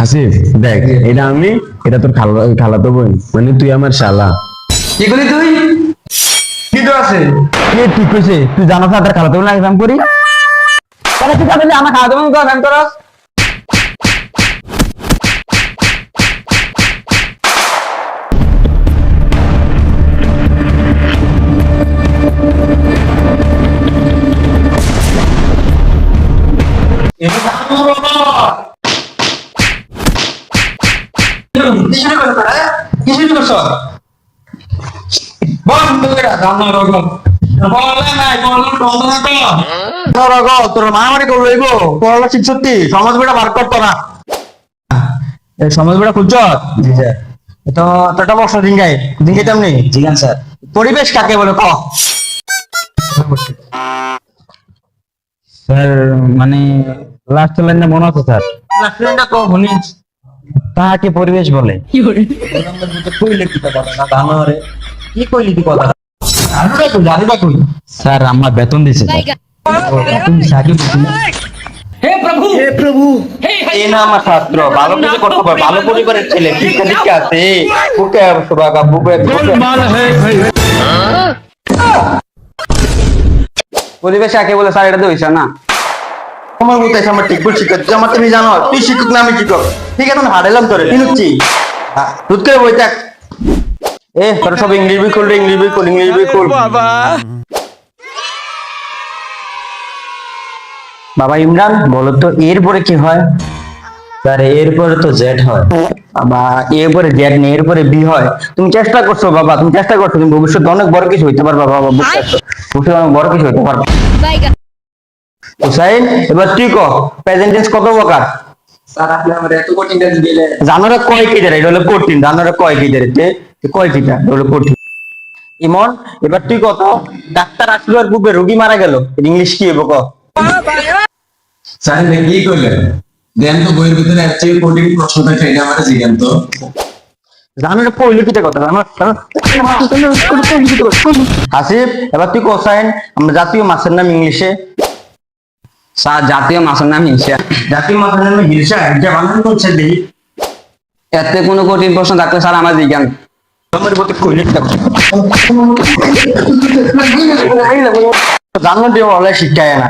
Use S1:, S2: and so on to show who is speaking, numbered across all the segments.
S1: হাসিফ দেখ, এটা আমি, এটা তোর খালাতো বোন, মানে তুই আমার শালা।
S2: কি করলি তুই? কি তো আছে?
S1: এ ঠিক কইছে, তুই জানো না তার খালাতো বোন এক্সাম করি, তাহলে তুই তাহলে আমার খালাতো বোন তো এক্সাম করস।
S2: তোর মারামারি করলো এগো পড়ালা ঠিক সত্যি সমাজ বেড়া বার করতো না। এই সমাজ বেড়া খুঁজছ? জি স্যার। তো তোটা বর্ষ জিঙ্গাই জিঙ্গাইতাম নেই। জিগান স্যার। পরিবেশ কাকে বলে ক?
S1: স্যার মানে লাস্ট লাইনটা মনে আছে স্যার,
S2: লাস্টটা ক শুনিস।
S1: তাহাকে পরিবেশ বলে।
S2: কইলে কি কথা না জানো রে? কি কইলি কি কথা? জানুটা কই?
S1: স্যার আমার বেতন দিছে স্যার।
S2: তুমি সাকি বুঝিনা। হে প্রভু এই না আমার ছাত্র ভালো কিছু করতে পারে ভালো পরিবারের ছেলে শিক্ষা দীক্ষা আছে বুকে সুরাগা বুকে পরিবেশ কাকে বলে স্যার এটা তো হইছে না তোমার মতো এসে আমার ঠিক বল শিক্ষক তুই আমার তুমি জানো তুই শিক্ষক না আমি শিক্ষক ঠিক আছে আমি হারাইলাম তোরে কি হচ্ছি দুধ করে বই থাক এ তোর সব ইংলিশ বই খুল ইংলিশ বই খুল বাবা ইমরান বলো তো এরপরে কি হয়?
S1: স্যার এরপরে তো জেড হয়।
S2: বাবা এরপরে জেড নেই এরপরে বি হয় তুমি চেষ্টা করছো বাবা তুমি চেষ্টা করছো তুমি ভবিষ্যতে অনেক বড় কিছু হইতে পারবা বাবা ভবিষ্যতে অনেক বড় কিছু হইতে পারবা হুসাইন এবার তুই কো প্রেজেন্ট টেন্স কত প্রকার?
S3: স্যার আপনি আমার এত কঠিন টেন্স দিলে
S2: জানোরা কয় কি ধরে এটা হলো কঠিন জানোরা কয় কি ধরে কয় কিটা এটা হলো কঠিন ইমন এবার তুই কত ডাক্তার আসলো আর পূর্বে রোগী মারা গেল ইংলিশ কি হবে ক?
S3: স্যার এটা কি করলেন দেন তো বইয়ের ভিতরে এর চেয়ে কঠিন প্রশ্ন থাকে এটা আমার জিজ্ঞান তো
S2: জানোরা কইলো কিটা কথা জানো হাসিব এবার তুই কোসাইন আমরা জাতীয় মাছের নাম ইংলিশে
S1: স্যার জাতীয় মাছের নাম হিংসা।
S2: জাতীয় মাছের নাম হিলসা এটা বানান করছে দেখি
S1: এতে কোনো কঠিন প্রশ্ন থাকলে স্যার আমার জিজ্ঞান।
S2: আমার বলতে কইলে কিটা জানো দিয়ে বলে শিক্ষায় না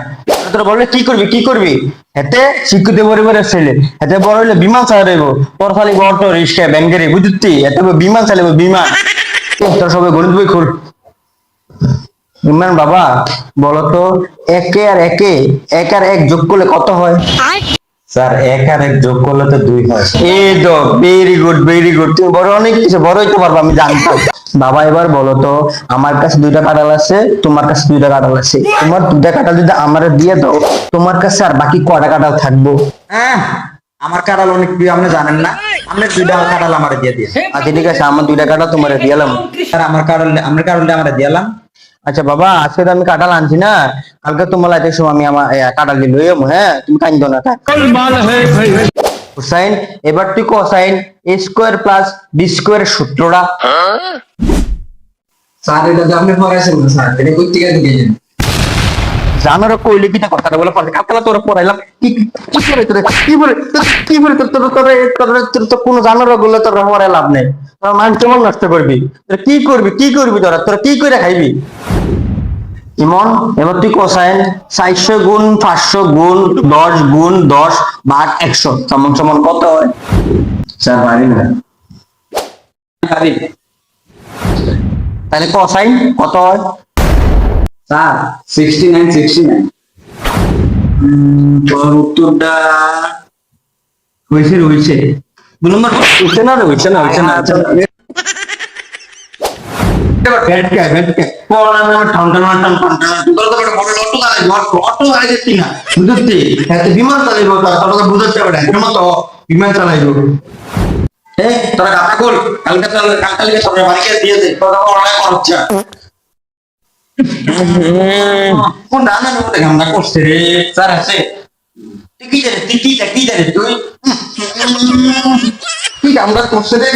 S2: তোরা বললে কি করবি এতে শিক্ষিত পরিবারের ছেলে এতে বড় হইলে বিমান চালাইব তোর খালি অটো রিক্সা ব্যাংকের বুঝতি এতে বিমান চালাইব বিমান তোর সবাই গণিত বই খুল ইমরান বাবা বলতো একে আর একে এক আর এক যোগ করলে কত হয়?
S1: স্যার 1 আর 1 যোগ করলে তো 2 হয়।
S2: এই তো ভেরি গুড তুমি বড় অনেক কিছু বড় হইতে পারবা আমি জানতাম বাবা এবার বলো তো আমার কাছে 2টা কাঁঠাল আছে তোমার কাছে 2টা কাঁঠাল আছে তোমার 2টা কাঁঠাল যদি আমারে দিয়ে দাও তোমার কাছে আর বাকি কয়টা কাঁঠাল থাকবো?
S3: আমার কাঁঠাল অনেক প্রিয় আপনি জানেন না আপনি 2টা কাঁঠাল আমারে দিয়ে দিন
S2: আচ্ছা ঠিক আছে আমার 2টা কাঁঠাল তোমারে দিলাম
S3: স্যার আমার কাঁঠালটা আমারে দিলাম
S2: আচ্ছা বাবা আজকে তো আমি কাঁঠাল আনছি না কালকে তোমার লাইটের সময় আমি আমার কাঁঠাল দিয়ে লইম হ্যাঁ তুমি কাঁদো না হুসাইন এবার তুই cosine a square plus b square সূত্রটা?
S3: স্যার এটা তো আপনি পড়াইছেন না স্যার এটা কই থেকে দিয়েছেন
S2: জানার কইলে কিটা কথাটা বলে পারে কালকে তোরা পড়াইলাম কি বলে তোর তো কোনো জানার গুলো তোর পড়াই লাভ নেই তোর মান কেমন নষ্ট করবি তোরা কি করবি তোরা কি করে খাইবি? ইমন এবার তুই কোসাইন 400 গুণ 500 গুণ 10 গুণ 10 ভাগ 100 সমান সমান কত হয়?
S3: স্যার পারি না পারি
S2: তাহলে কোসাইন কত হয়?
S3: স্যার 69 তোর উত্তরটা
S2: হয়েছে বলুন হয়েছে না আচ্ছা বিমান চালাইব বিমান চালাইব
S3: তোরা গাপা কর কালকে সবাই বাড়িকে দিয়ে দে তোরা অনলাইন করছ কোন দানা মধ্যে গামনা করছে রে স্যার আছে তুই কি জানিস তুই কি গামনা করছে রে